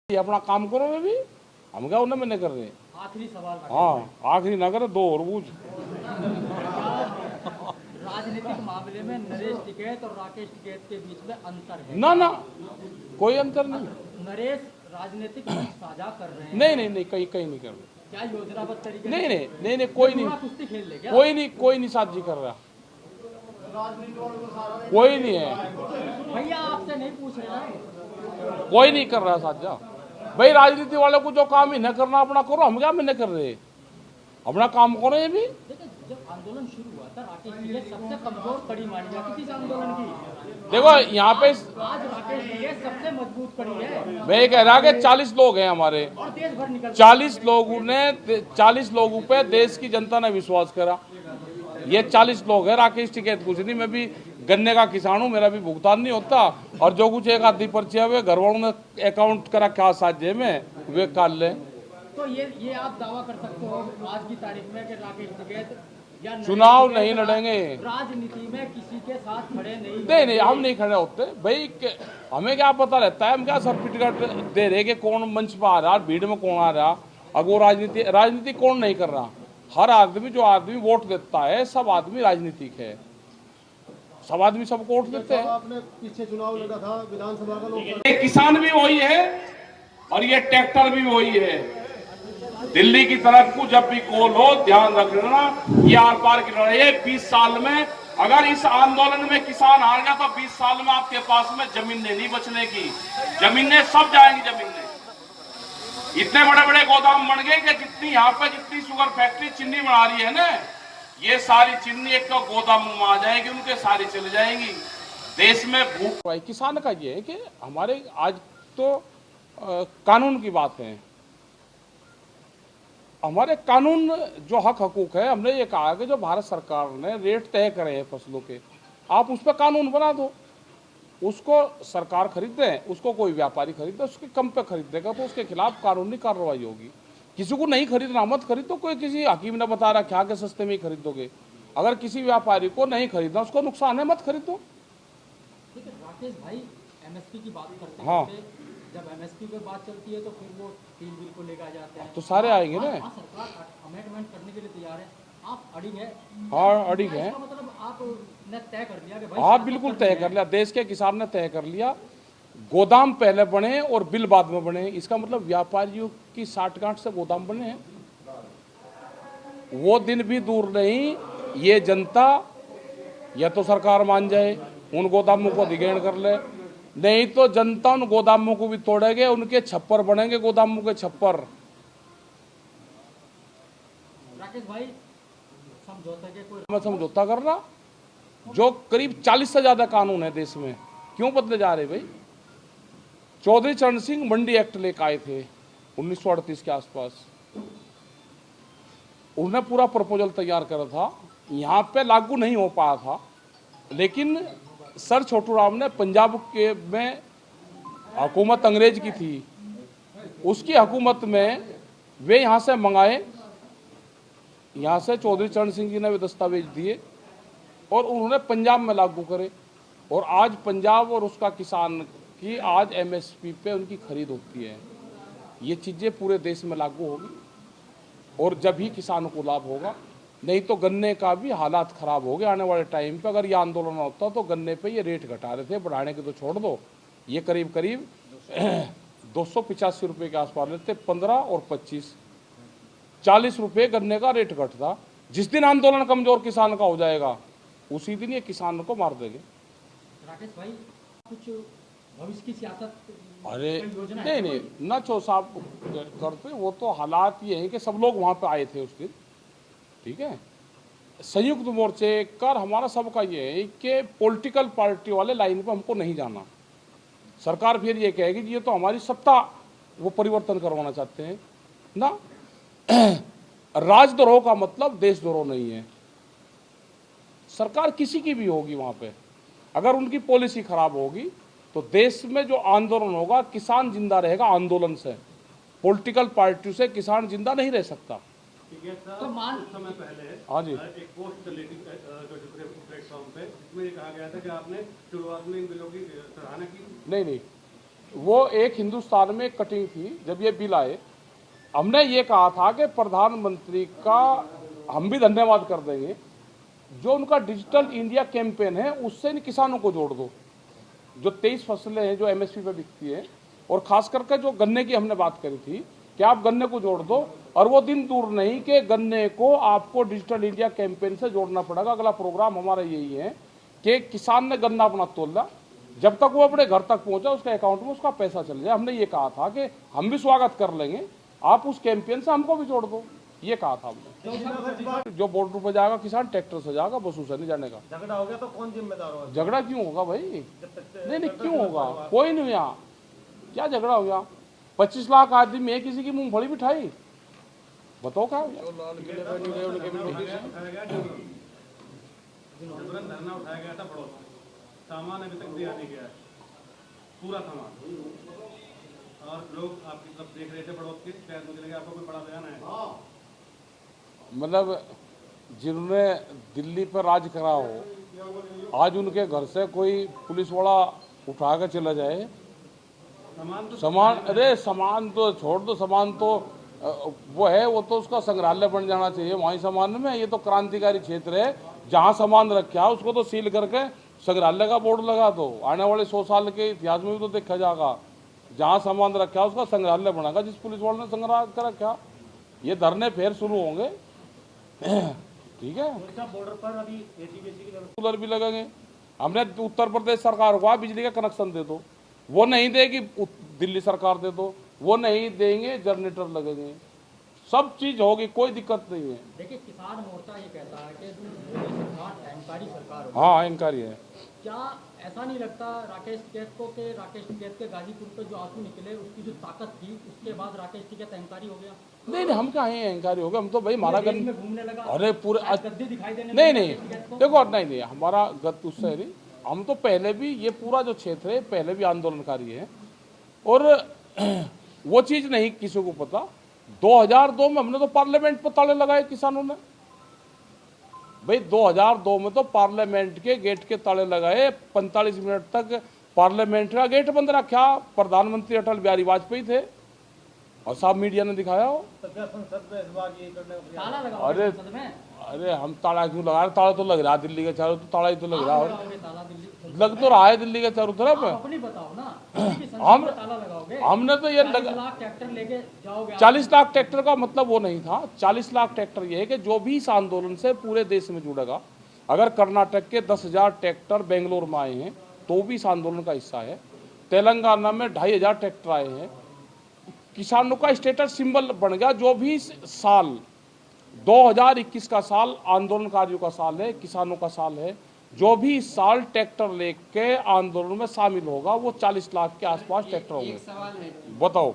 ये अपना काम करो अभी, हम क्या उन्हें मैंने कर रहे। आखिरी सवाल। हाँ आखिरी ना करे दो और पूछ। राजनीतिक मामले में नरेश टिकैत और राकेश टिकैत के बीच में अंतर है? ना ना कोई अंतर नहीं। नरेश राजनीतिक मंच साझा कर रहे हैं? नहीं कहीं कहीं नहीं कर रहे। क्या योजनाबद्ध तरीके नहीं कोई नहीं, कुश्ती खेल ले क्या? कोई नहीं साझी कर रहा, कोई नहीं है भैया, आपसे नहीं पूछ रहे ना। कोई नहीं कर रहा साझा। भाई राजनीति वाले को जो काम ही न करना अपना करो, हम क्या मैंने कर रहे, अपना काम करो। ये भी देखिए, जब आंदोलन शुरू हुआ था राकेश टिकैत सबसे कमजोर कड़ी मानी जाती थी इस आंदोलन की। देखो यहाँ पे आज राकेश टिकैत सबसे मजबूत कड़ी है। मैं ये कह रहा कि 40 लोग हैं हमारे, और देश भर निकल 40 लोगों पे देश की जनता ने विश्वास करा। ये 40 लोग हैं, राकेश टिकैत कुछ नहीं। मैं भी गन्ने का किसान हूँ, मेरा भी भुगतान नहीं होता। और जो कुछ एक आधी पर्ची है घर वालों ने अकाउंट करा क्या साझे में वे काट ले। तो ये आप दावा कर सकते हो आज की तारीख में कि राकेश टिकैत या चुनाव नहीं लड़ेंगे, राजनीति में किसी के साथ खड़े नहीं हम नहीं खड़े होते भाई। हमें क्या पता रहता है, हम क्या सर्टिफिकेट दे रहे कि कौन मंच पर आ रहा, भीड़ में कौन आ रहा। अगर वो राजनीति कौन नहीं कर रहा। हर आदमी, जो आदमी वोट देता है, सब आदमी राजनीतिक है, सब आदमी सबको वोट देते हैं। आपने पीछे चुनाव लड़ा था विधानसभा का, ये किसान भी वही है और ये ट्रैक्टर भी वही है। दिल्ली की तरफ को जब भी कॉल हो, ध्यान रखना ये आर पार की लड़ाई है। 20 साल में अगर इस आंदोलन में किसान हार गया तो 20 साल में आपके पास में जमीनें नहीं बचने की, जमीनें सब जाएंगी। जमीनें इतने बड़े बड़े गोदाम बन गए कि जितनी यहाँ पे जितनी शुगर फैक्ट्री चीनी बना रही है ना, ये सारी चीनी एक तो गोदामों में आ जाएगी, उनके सारी चले जाएंगी। देश में भूख। किसान का ये है कि हमारे आज तो कानून की बात है, हमारे कानून जो हक हकूक है, हमने ये कहा कि जो भारत सरकार ने रेट तय करे हैं फसलों के, आप उस पर कानून बना दो। उसको सरकार खरीदे, उसको कोई व्यापारी खरीदे, उसके कम पे खरीदेगा तो उसके खिलाफ कानूनी कार्रवाई होगी। किसी को नहीं खरीदना मत खरीदो। कोई किसी हकीम ने बता रहा क्या के सस्ते में ही खरीदोगे। अगर किसी व्यापारी को नहीं खरीदना, उसको नुकसान है, मत खरीदो। ठीक है राकेश भाई, एमएसपी की बात करते हैं। हाँ, जब एमएसपी पे बात चलती है तो फिर वो 3 बिल को लेकर जाते हैं, तो सारे आएंगे ना। सरकार अमेंडमेंट करने के लिए तैयार है, आप अड़िग है। हाँ अड़िग है, मतलब आपने तय कर लिया कि भाई, हाँ बिल्कुल तय कर लिया। देश के किसान ने तय कर लिया, गोदाम पहले बने और बिल बाद में बने। इसका मतलब व्यापारियों की साठगांठ से गोदाम बने हैं। वो दिन भी दूर नहीं, ये जनता या तो सरकार मान जाए, उन गोदामों को अधिग्रहण कर ले, नहीं तो जनता उन गोदामों को भी तोड़ेंगे, उनके छप्पर बनेंगे, गोदामों के छप्पर। राकेश भाई, समझौता के कोई मैं समझौता कर रहा, जो करीब 40 से ज्यादा कानून है देश में, क्यों बदले जा रहे भाई। चौधरी चरण सिंह मंडी एक्ट लेकर आए थे 1938 के आसपास, उन्होंने पूरा प्रपोजल तैयार करा था, यहाँ पे लागू नहीं हो पाया था। लेकिन सर छोटू राम ने पंजाब के में हुकूमत अंग्रेज की थी, उसकी हुकूमत में वे यहाँ से मंगाए, यहाँ से चौधरी चरण सिंह जी ने वे दस्तावेज दिए और उन्होंने पंजाब में लागू करे। और आज पंजाब और उसका किसान की आज एमएसपी पे उनकी खरीद होती है। ये चीज़ें पूरे देश में लागू होगी और जब ही किसानों को लाभ होगा। नहीं तो गन्ने का भी हालात ख़राब हो गए आने वाले टाइम पे। अगर ये आंदोलन होता तो गन्ने पे ये रेट घटा रहे थे, बढ़ाने के तो छोड़ दो। ये करीब 285 रुपये के आसपास लेते, 15 और 25, 40 रुपये गन्ने का रेट घटता। जिस दिन आंदोलन कमजोर किसान का हो जाएगा, उसी दिन ये किसानों को मार देंगे। राकेश भाई, कुछ भविष्य की सियासत, अरे नहीं ना चो साहब करते, वो तो हालात ये हैं कि सब लोग वहाँ पे आए थे उस दिन, ठीक है। संयुक्त मोर्चे कर हमारा सबका ये है कि पॉलिटिकल पार्टी वाले लाइन पे हमको नहीं जाना। सरकार फिर ये कहेगी कि ये तो हमारी सत्ता वो परिवर्तन करवाना चाहते हैं ना। राजद्रोह का मतलब देशद्रोह नहीं है। सरकार किसी की भी होगी, वहाँ पे अगर उनकी पॉलिसी खराब होगी तो देश में जो आंदोलन होगा, किसान जिंदा रहेगा आंदोलन से, पॉलिटिकल पार्टी से किसान जिंदा नहीं रह सकता। तो मान समय पहले हाँ जी, एक पोस्ट चली थी प्लेटफॉर्म पे, जिसमें ये कहा गया था कि आपने शुरुआत में इन बिलों की सराहना की। नहीं वो एक हिंदुस्तान में कटिंग थी। जब ये बिल आए, हमने ये कहा था कि प्रधानमंत्री का हम भी धन्यवाद कर देंगे, जो उनका डिजिटल इंडिया कैंपेन है उससे इन किसानों को जोड़ दो। जो 23 फसलें हैं जो एमएसपी पे बिकती है, और खास करके जो गन्ने की हमने बात करी थी कि आप गन्ने को जोड़ दो, और वो दिन दूर नहीं कि गन्ने को आपको डिजिटल इंडिया कैंपेन से जोड़ना पड़ेगा। अगला प्रोग्राम हमारा यही है कि किसान ने गन्ना अपना तोला, जब तक वो अपने घर तक पहुंचा उसके अकाउंट में उसका पैसा चल जाए। हमने ये कहा था कि हम भी स्वागत कर लेंगे, आप उस कैंपेन से हमको भी जोड़ दो, ये कहा था हमने। जो बॉर्डर पर जाएगा किसान ट्रैक्टर से जाएगा, बस उसे नहीं जाने का। झगड़ा हो गया तो कौन जिम्मेदार होगा? झगड़ा क्यों होगा भाई? नहीं क्यों होगा? कोई नहीं हुआ। क्या झगड़ा हो गया? 25 लाख आदमी में किसी की मूंगफली बिठाई, बताओ क्या हो गया? तुरंत धरना उठाया गया था पड़ोस में, सामान अभी तक दिया नहीं गया है, पूरा सामान, और लोग आपकी तरफ देख रहे थे पड़ोस के, शायद मुझे लगा आपको कोई बड़ा बयान है। मतलब जिन्होंने दिल्ली पर राज करा हो, आज उनके घर से कोई पुलिस वाला उठा कर चला जाए, सामान अरे सामान तो छोड़ दो, सामान तो वो है, वो तो उसका संग्रहालय बन जाना चाहिए वहीं सामान में। ये तो क्रांतिकारी क्षेत्र है, जहाँ सामान रखा है उसको तो सील करके संग्रहालय का बोर्ड लगा दो। आने वाले 100 साल के इतिहास में भी तो देखा जाएगा, जहाँ सामान रखा है उसका संग्रहालय बनागा जिस पुलिस वाले ने संग्रह कर रखा। ये धरने फिर शुरू होंगे, ठीक है। बॉर्डर पर अभी एसी की कूलर भी लगेंगे। हमने उत्तर प्रदेश सरकार को बिजली का कनेक्शन दे दो, वो नहीं देगी। दिल्ली सरकार दे दो, वो नहीं देंगे, जनरेटर लगेंगे, सब चीज होगी, कोई दिक्कत नहीं है। देखिए, किसान मोर्चा ये कहता है कि मोदी सरकार अहंकारी सरकार होगी। हाँ, अहंकारी है। क्या ऐसा नहीं लगता राकेश टिकैत को कि राकेश टिकैत के गाजीपुर पे जो आंसू निकले उसकी जो ताकत थी, उसके बाद राकेश टिकैत अहंकारी हो गया? नहीं, हम कहाँ हैं अहंकारी हो गए? हम तो भाई हमारा देश में घूमने लगा, अरे पूरे गद्दी दिखाई देने नहीं लगी नहीं राकेश टिकैत को। देखो, नहीं हमारा गत उससे नहीं, हम तो पहले भी ये पूरा जो क्षेत्र है पहले भी आंदोलनकारी है, और वो चीज नहीं किसी को पता। 2002 में हमने तो पार्लियामेंट पर ताले लगाए किसानों ने भाई। 2002 में तो पार्लियामेंट के गेट के ताले लगाए, 45 मिनट तक पार्लियामेंट का गेट बंद रखा। प्रधानमंत्री अटल बिहारी वाजपेयी थे, और सब मीडिया ने दिखाया हो। संसद में इस बार ये करने को ताला लगाओगे अरे संसद में? अरे हम ताला क्यों लगा रहे? ताला तो लग रहा है दिल्ली के चारों, तो ताला ही तो लग रहा है, लगाओगे ताला दिल्ली? लग तो रहा है दिल्ली के चारों तरफ। आप अपनी बताओ ना, दिल्ली की संसद हम में ताला लगाओगे? हमने तो ये 40 लाख ट्रैक्टर लेके जाओगे आप? 40 लाख ट्रैक्टर का मतलब वो नहीं था। 40 लाख ट्रैक्टर ये है कि जो भी इस आंदोलन से पूरे देश में जुड़ेगा, अगर कर्नाटक के 10,000 ट्रैक्टर बेंगलोर में आए हैं तो भी इस आंदोलन का हिस्सा है। तेलंगाना में 2,500 ट्रैक्टर आए हैं। किसानों का स्टेटस सिंबल बन गया। जो भी साल 2021 का साल आंदोलनकारियों का साल है, किसानों का साल है, जो भी इस साल ट्रैक्टर लेके आंदोलन में शामिल होगा वो 40 लाख के आसपास ट्रैक्टर होंगे। एक सवाल है, बताओ।